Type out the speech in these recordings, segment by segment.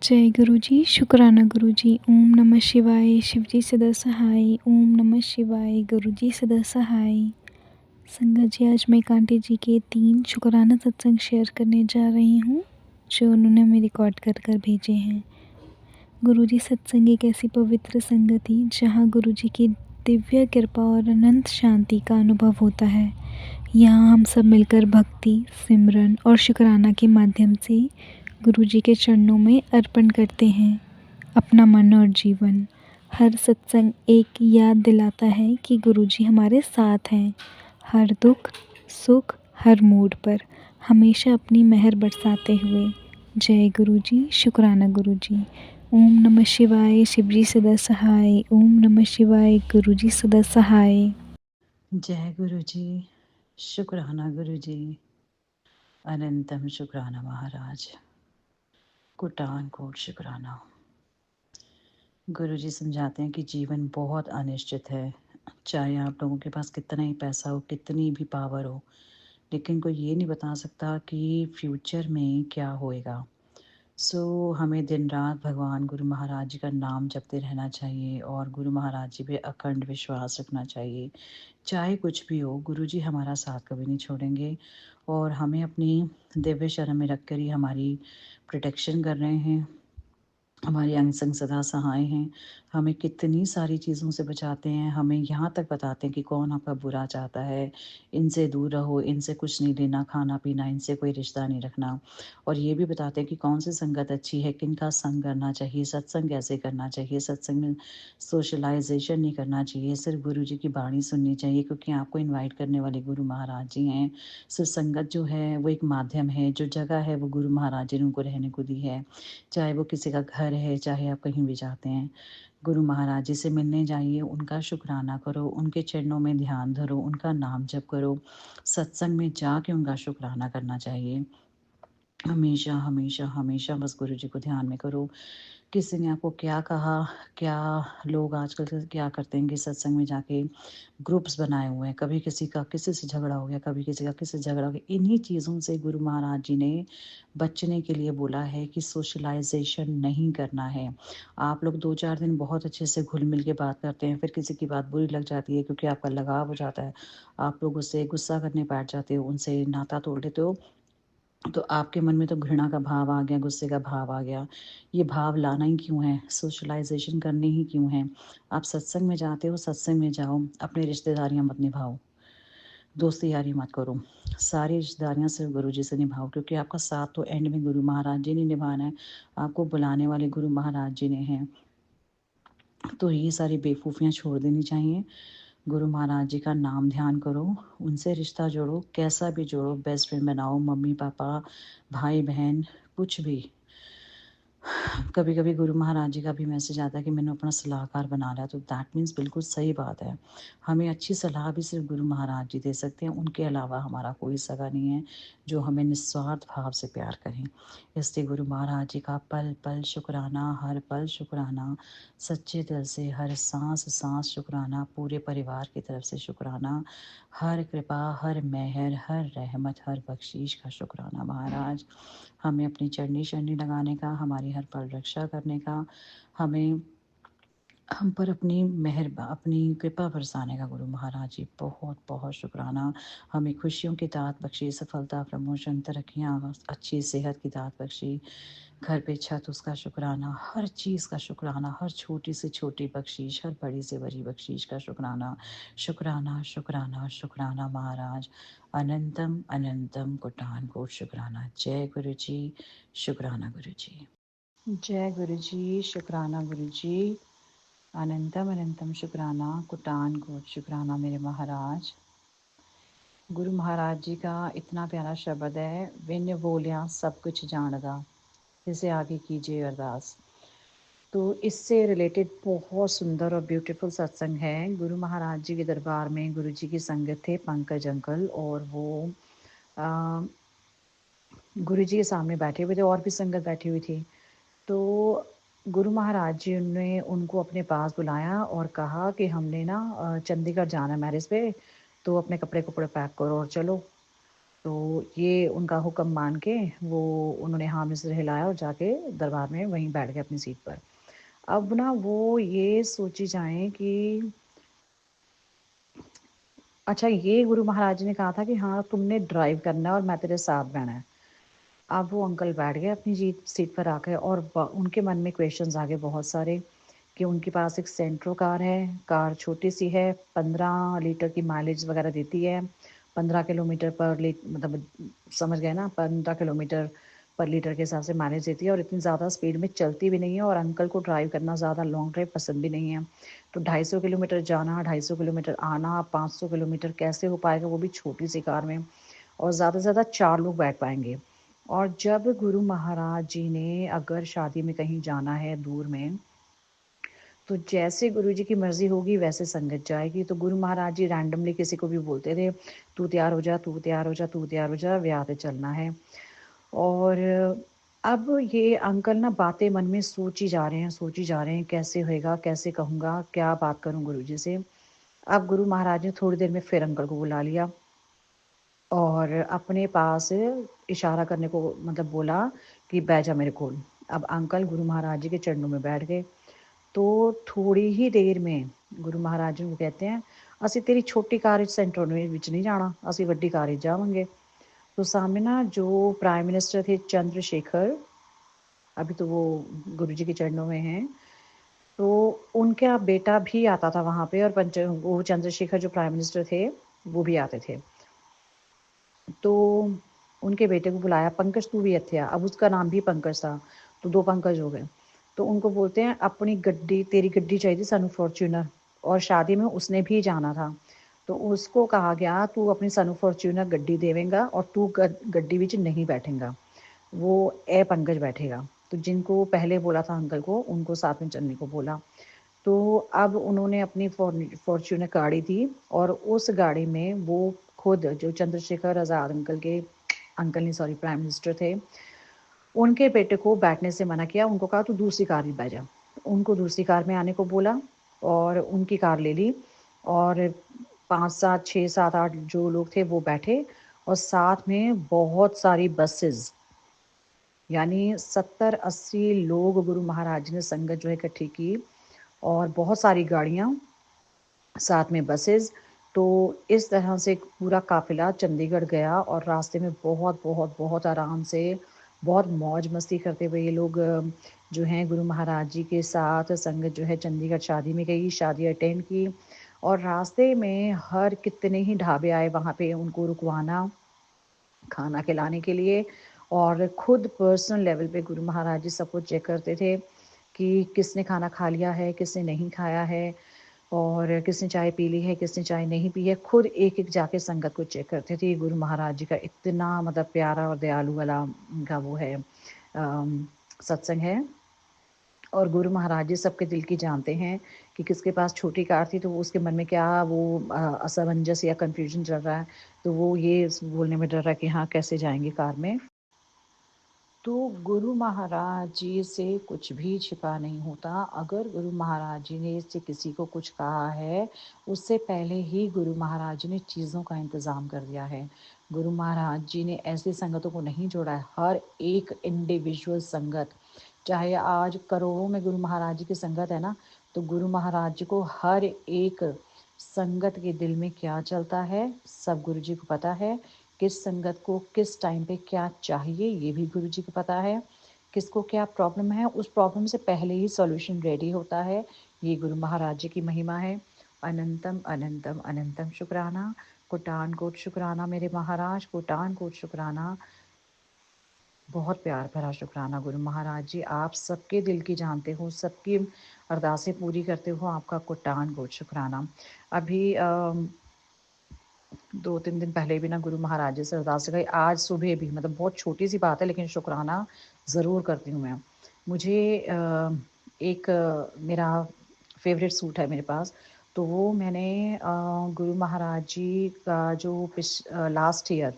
जय गुरु जी, शुक्राना गुरु जी। ओम नमः शिवाय, शिव जी सदा सहाय। ओम नमः शिवाय, गुरु जी सदा सहाय। संगत जी, आज मैं कांटे जी के 3 शुक्राना सत्संग शेयर करने जा रही हूँ, जो उन्होंने हमें रिकॉर्ड कर कर भेजे हैं। गुरु जी सत्संग एक ऐसी पवित्र संगति जहाँ गुरु जी की दिव्य कृपा और अनंत शांति का अनुभव होता है। यहाँ हम सब मिलकर भक्ति, सिमरन और शुक्राना के माध्यम से गुरु जी के चरणों में अर्पण करते हैं अपना मन और जीवन। हर सत्संग एक याद दिलाता है कि गुरु जी हमारे साथ हैं, हर दुख सुख हर मोड़ पर हमेशा अपनी मेहर बरसाते हुए। जय गुरु जी, शुक्राना गुरु जी। ओम नमः शिवाय, शिव जी सदा सहाय। ओम नमः शिवाय, गुरु जी सदा सहाय। जय गुरु जी, शुक्राना गुरु जी, अनंतम शुक्राना महाराज, कोटान कोट शुक्राना। गुरु जी समझाते हैं कि जीवन बहुत अनिश्चित है। चाहे आप लोगों के पास कितना ही पैसा हो, कितनी भी पावर हो, लेकिन कोई ये नहीं बता सकता कि फ्यूचर में क्या होएगा। हमें दिन रात भगवान गुरु महाराज जी का नाम जपते रहना चाहिए और गुरु महाराज जी पे अखंड विश्वास रखना चाहिए। चाहे कुछ भी हो, गुरु जी हमारा साथ कभी नहीं छोड़ेंगे और हमें अपनी दिव्य शरण में रख कर ही हमारी प्रोटेक्शन कर रहे हैं। हमारे अंग संग सदा सहाय हैं, हमें कितनी सारी चीज़ों से बचाते हैं, हमें यहाँ तक बताते हैं कि कौन आपका बुरा चाहता है, इनसे दूर रहो, इनसे कुछ नहीं लेना खाना पीना, इनसे कोई रिश्ता नहीं रखना। और ये भी बताते हैं कि कौन सी संगत अच्छी है, किनका संग करना चाहिए, सत्संग कैसे करना चाहिए, सत्संग में सोशलाइजेशन नहीं करना चाहिए, सिर्फ गुरु जी की बाणी सुननी चाहिए, क्योंकि आपको इन्वाइट करने वाले गुरु महाराज जी हैं। संगत जो है वो एक माध्यम है, जो जगह है वो गुरु महाराज जी ने उनको रहने को दी है। चाहे वो किसी का घर है, चाहे आप कहीं भी जाते हैं, गुरु महाराज जी से मिलने जाइए, उनका शुक्राना करो, उनके चरणों में ध्यान धरो, उनका नाम जप करो, सत्संग में जाके उनका शुक्राना करना चाहिए। हमेशा हमेशा हमेशा बस गुरु जी को ध्यान में करो। किसी ने आपको क्या कहा, क्या लोग आजकल क्या करते हैं कि सत्संग में जाके ग्रुप्स बनाए हुए हैं, कभी किसी का किसी से झगड़ा हो गया, कभी किसी का किसी से झगड़ा हो गया। इन्हीं चीज़ों से गुरु महाराज जी ने बचने के लिए बोला है कि सोशलाइजेशन नहीं करना है। आप लोग 2-4 दिन बहुत अच्छे से घुल मिल के बात करते हैं, फिर किसी की बात बुरी लग जाती है क्योंकि आपका लगाव हो जाता है, आप लोग उससे गुस्सा करने बैठ जाते हो, उनसे नाता तोड़ देते हो, तो आपके मन में तो घृणा का भाव आ गया, गुस्से का भाव आ गया। ये भाव लाना ही क्यों है, सोशलाइजेशन करनी ही क्यों है। आप सत्संग में जाते हो, सत्संग में जाओ, अपनी रिश्तेदारियां मत निभाओ, दोस्ती यारी मत करो, सारी रिश्तेदारियां सिर्फ गुरु जी से निभाओ, क्योंकि आपका साथ तो एंड में गुरु महाराज जी ने निभाना है, आपको बुलाने वाले गुरु महाराज जी ने हैं। तो ये सारी बेवकूफ़ियाँ छोड़ देनी चाहिए। गुरु महाराज जी का नाम ध्यान करो, उनसे रिश्ता जोड़ो, कैसा भी जोड़ो, बेस्ट फ्रेंड बनाओ, मम्मी पापा भाई बहन कुछ भी। कभी कभी गुरु महाराज जी का भी मैसेज आता है कि मैंने अपना सलाहकार बना लिया, तो दैट मीन्स बिल्कुल सही बात है। हमें अच्छी सलाह भी सिर्फ गुरु महाराज जी दे सकते हैं, उनके अलावा हमारा कोई सगा नहीं है जो हमें निस्वार्थ भाव से प्यार करें। इसलिए गुरु महाराज जी का पल पल शुक्राना, हर पल शुक्राना, सच्चे दिल से हर सांस सांस शुक्राना, पूरे परिवार की तरफ से शुक्राना, हर कृपा हर मेहर हर रहमत हर बख्शीश का शुक्राना महाराज। हमें अपनी चरनी शरनी लगाने का, हमारी हर पल रक्षा करने का, हमें हम पर अपनी अपनी कृपा बरसाने का गुरु महाराज जी बहुत बहुत शुक्राना। हमें खुशियों की दात बख्शी, सफलता प्रमोशन तरक्कियाँ, अच्छी सेहत की दात बख्शी, घर पे छत उसका शुक्राना, हर चीज़ का शुक्राना, हर छोटी से छोटी बख्शीश, हर बड़ी से बड़ी बख्शीश का शुक्राना। शुक्राना शुक्राना शुक्राना महाराज, अनंतम अनंतम कोटान कोट शुक्राना। जय गुरु जी, शुक्राना गुरु जी। जय गुरु जी, शुक्राना गुरु जी, अनंतम अनंतम शुक्राना, कुटान कोट शुक्राना मेरे महाराज। गुरु महाराज जी का इतना प्यारा शब्द है, विन बोलिया सब कुछ जानदा, इसे आगे कीजिए अरदास। तो इससे रिलेटेड बहुत सुंदर और ब्यूटीफुल सत्संग है। गुरु महाराज जी के दरबार में गुरु जी की संगत थे पंकज अंकल, और वो गुरु जी के सामने बैठे हुए थे, और भी संगत बैठी हुई थी। तो गुरु महाराज जी ने उनको अपने पास बुलाया और कहा कि हमने ना चंडीगढ़ जाना है मैरिज पे, तो अपने कपड़े कपड़े पैक करो और चलो। तो ये उनका हुक्म मान के वो उन्होंने हाँ में सिर हिलाया और जाके दरबार में वहीं बैठ गए अपनी सीट पर। अब ना वो ये सोची जाएँ कि अच्छा, ये गुरु महाराज जी ने कहा था कि हाँ, तुमने ड्राइव करना है और मैं तेरे साथ बैठना है। अब वो अंकल बैठ गए अपनी सीट पर आके और उनके मन में क्वेश्चंस आ गए बहुत सारे कि उनके पास एक सेंट्रो कार है, कार छोटी सी है, 15 लीटर की माइलेज वगैरह देती है, 15 किलोमीटर पर मतलब समझ गए ना, 15 किलोमीटर पर लीटर के हिसाब से माइलेज देती है और इतनी ज़्यादा स्पीड में चलती भी नहीं है और अंकल को ड्राइव करना ज़्यादा लॉन्ग ड्राइव पसंद भी नहीं है। तो 250 किलोमीटर जाना, 250 किलोमीटर आना, 500 किलोमीटर कैसे हो पाएगा, वो भी छोटी सी कार में, और ज़्यादा से ज़्यादा 4 लोग बैठ पाएंगे। और जब गुरु महाराज जी ने अगर शादी में कहीं जाना है दूर में, तो जैसे गुरु जी की मर्जी होगी वैसे संगत जाएगी। तो गुरु महाराज जी रैंडमली किसी को भी बोलते थे, तू तैयार हो जा, तू तैयार हो जा, तू तैयार हो जा, ब्याह पे चलना है। और अब ये अंकल ना बातें मन में सोची जा रहे हैं, सोची जा रहे हैं, कैसे होएगा, कैसे कहूँगा, क्या बात करूँ गुरु जी से। अब गुरु महाराज ने थोड़ी देर में फिर अंकल को बुला लिया और अपने पास इशारा करने को मतलब बोला कि बैठ जा मेरे कोल। अब अंकल गुरु महाराज जी के चरणों में बैठ गए। तो थोड़ी ही देर में गुरु महाराज जी ਨੂੰ कहते हैं, ਅਸੀਂ तेरी छोटी कार सेंटर ਵਿੱਚ नहीं जाना, ਅਸੀਂ ਵੱਡੀ कार ਵਿੱਚ जावांगे। तो सामने ना जो प्राइम मिनिस्टर थे चंद्रशेखर, अभी तो वो गुरु जी के चरणों में हैं, तो उनका बेटा भी आता था वहाँ पे, और वो चंद्रशेखर जो प्राइम मिनिस्टर थे वो भी आते थे। तो उनके बेटे को बुलाया, पंकज तू भी ਇੱਥੇ आ। अब उसका नाम भी पंकज था, तो 2 पंकज हो गए। तो उनको बोलते हैं अपनी गड्डी, तेरी गड्डी चाहिए सानू फॉर्च्यूनर, और शादी में उसने भी जाना था। तो उसको कहा गया तू अपनी सानू फॉर्च्यूनर गड्डी देवेगा और तू गड्डी विच नहीं बैठेगा, वो ए पंकज बैठेगा। तो जिनको पहले बोला था अंकल को, उनको साथ में चलने को बोला। तो अब उन्होंने अपनी फॉर्च्यूनर गाड़ी दी और उस गाड़ी में वो खुद जो चंद्रशेखर आज़ाद अंकल नहीं सॉरी प्राइम मिनिस्टर थे, उनके बेटे को बैठने से मना किया। उनको कहा तू दूसरी कार में बैठ जा। उनको दूसरी कार में आने को बोला और उनकी कार ले ली और 5 7 6 7 8 जो लोग थे वो बैठे, और साथ में बहुत सारी बसेस, यानी 70-80 लोग गुरु महाराज ने संगत जो है इकट्ठी की, और बहुत सारी गाड़ियाँ, साथ में बसेस। तो इस तरह से पूरा काफ़िला चंडीगढ़ गया और रास्ते में बहुत बहुत बहुत आराम से, बहुत मौज मस्ती करते हुए ये लोग जो हैं गुरु महाराज जी के साथ संगत जो है चंडीगढ़ शादी में गई, शादी अटेंड की। और रास्ते में हर कितने ही ढाबे आए वहाँ पे उनको रुकवाना, खाना खिलाने के लिए, और खुद पर्सनल लेवल पे गुरु महाराज जी सब कुछ चेक करते थे कि किसने खाना खा लिया है, किसने नहीं खाया है, और किसने चाय पी ली है, किसने चाय नहीं पी है। खुद एक एक जाके संगत को चेक करते थे। गुरु महाराज जी का इतना मतलब प्यारा और दयालु वाला उनका वो है सत्संग है। और गुरु महाराज जी सबके दिल की जानते हैं कि किसके पास छोटी कार थी तो वो उसके मन में क्या वो असमंजस या कन्फ्यूजन चल रहा है, तो वो ये बोलने में डर रहा है कि हाँ कैसे जाएंगे कार में। तो गुरु महाराज जी से कुछ भी छिपा नहीं होता। अगर गुरु महाराज जी ने इससे किसी को कुछ कहा है, उससे पहले ही गुरु महाराज जी ने चीज़ों का इंतज़ाम कर दिया है। गुरु महाराज जी ने ऐसी संगतों को नहीं जोड़ा है, हर एक इंडिविजुअल संगत, चाहे आज करोड़ों में गुरु महाराज जी की संगत है ना, तो गुरु महाराज जी को हर एक संगत के दिल में क्या चलता है सब गुरु जी को पता है। किस संगत को किस टाइम पे क्या चाहिए ये भी गुरु जी को पता है। किसको क्या प्रॉब्लम है, उस प्रॉब्लम से पहले ही सॉल्यूशन रेडी होता है। ये गुरु महाराज जी की महिमा है। अनंतम अनंतम अनंतम शुक्राना, कोटान कोट शुक्राना मेरे महाराज, कोटान कोट शुक्राना, बहुत प्यार भरा शुक्राना गुरु महाराज जी। आप सबके दिल की जानते हो, सबकी अरदासें पूरी करते हो, आपका कोटान कोट शुक्राना। अभी 2-3 दिन पहले भी ना गुरु महाराज जी से अरदास लगाई, आज सुबह भी, मतलब बहुत छोटी सी बात है लेकिन शुक्राना ज़रूर करती हूँ मैं। मुझे एक मेरा फेवरेट सूट है मेरे पास, तो वो मैंने गुरु महाराज जी का जो लास्ट ईयर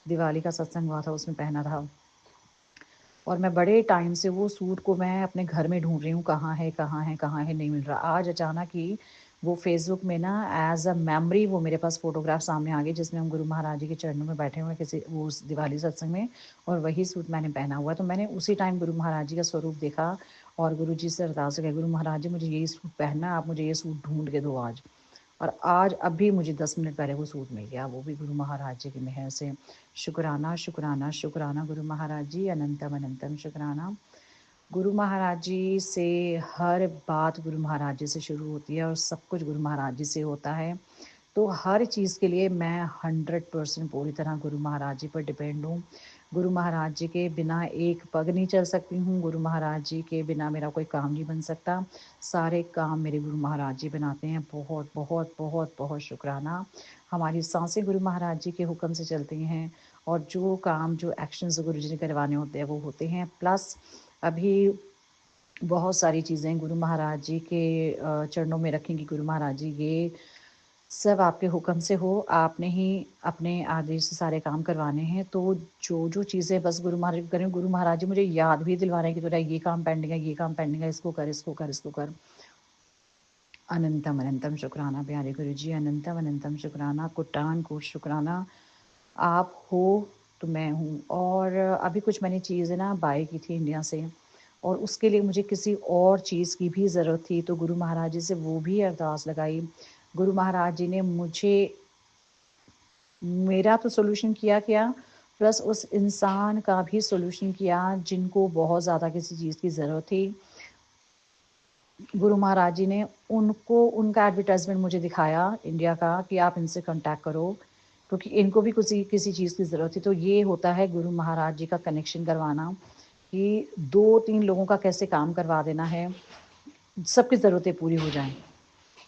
दिवाली का सत्संग हुआ था उसमें पहना था, और मैं बड़े टाइम से वो सूट को मैं अपने घर में ढूंढ रही हूँ, कहाँ है कहाँ है कहाँ है, नहीं मिल रहा। आज अचानक ही वो फेसबुक में ना एज अ मेमोरी वो मेरे पास फ़ोटोग्राफ सामने आ गई, जिसमें हम गुरु महाराज जी के चरणों में बैठे हुए किसी वो उस दिवाली सत्संग में, और वही सूट मैंने पहना हुआ। तो मैंने उसी टाइम गुरु महाराज जी का स्वरूप देखा और गुरु जी से अरदास की, गुरु महाराज जी मुझे यही सूट पहनना है, आप मुझे ये सूट ढूंढ के दो आज। और आज अभी मुझे 10 मिनट पहले वो सूट मिल गया, वो भी गुरु महाराज जी की मेहर से। शुक्राना शुक्राना शुक्राना गुरु महाराज जी, अनंतम अनंतम शुक्राना। गुरु महाराज जी से हर बात गुरु महाराज जी से शुरू होती है और सब कुछ गुरु महाराज जी से होता है। तो हर चीज़ के लिए मैं 100% पूरी तरह गुरु महाराज जी पर डिपेंड हूँ। गुरु महाराज जी के बिना एक पग नहीं चल सकती हूँ, गुरु महाराज जी के बिना मेरा कोई काम नहीं बन सकता। सारे काम मेरे गुरु महाराज जी बनाते हैं। बहुत बहुत बहुत बहुत शुक्राना। हमारी सांसें गुरु महाराज जी के हुक्म से चलती हैं और जो काम जो एक्शंस गुरु जी ने करवाने होते हैं वो होते हैं। प्लस अभी बहुत सारी चीज़ें गुरु महाराज जी के चरणों में रखेंगी। गुरु महाराज जी ये सब आपके हुक्म से हो, आपने ही अपने आदेश से सारे काम करवाने हैं। तो जो जो चीज़ें बस गुरु महाराज करें, गुरु महाराज जी मुझे याद भी दिलवा रहे हैं कि तेरा ये काम पेंडिंग है, ये काम पेंडिंग है, इसको कर इसको कर इसको कर। अनंतम अनंतम शुक्राना प्यारे गुरु जी, अनंतम अनंतम शुक्राना, कुटान कोट शुक्राना। आप हो तो मैं हूँ। और अभी कुछ मैंने चीज़ें ना बाय की थी इंडिया से, और उसके लिए मुझे किसी और चीज़ की भी ज़रूरत थी, तो गुरु महाराज जी से वो भी अरदास लगाई। गुरु महाराज जी ने मुझे मेरा तो सॉल्यूशन किया प्लस उस इंसान का भी सॉल्यूशन किया जिनको बहुत ज़्यादा किसी चीज़ की ज़रूरत थी। गुरु महाराज जी ने उनको उनका एडवर्टाइजमेंट मुझे दिखाया इंडिया का कि आप इनसे कांटेक्ट करो, क्योंकि इनको भी किसी चीज़ की ज़रूरत थी। तो ये होता है गुरु महाराज जी का कनेक्शन करवाना, कि 2-3 लोगों का कैसे काम करवा देना है, सबकी ज़रूरतें पूरी हो जाएं।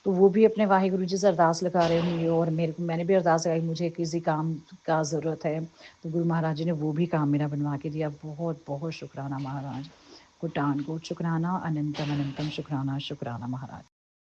तो वो भी अपने वाहिगुरु जी से अरदास लगा रहे होंगे, और मैंने भी अरदास लगाई मुझे किसी काम का ज़रूरत है, तो गुरु महाराज जी ने वो भी काम मेरा बनवा के दिया। बहुत बहुत शुक्राना महाराज, कोटान कोट शुक्राना, अनंतम अनंतम शुक्राना, शुक्राना महाराज।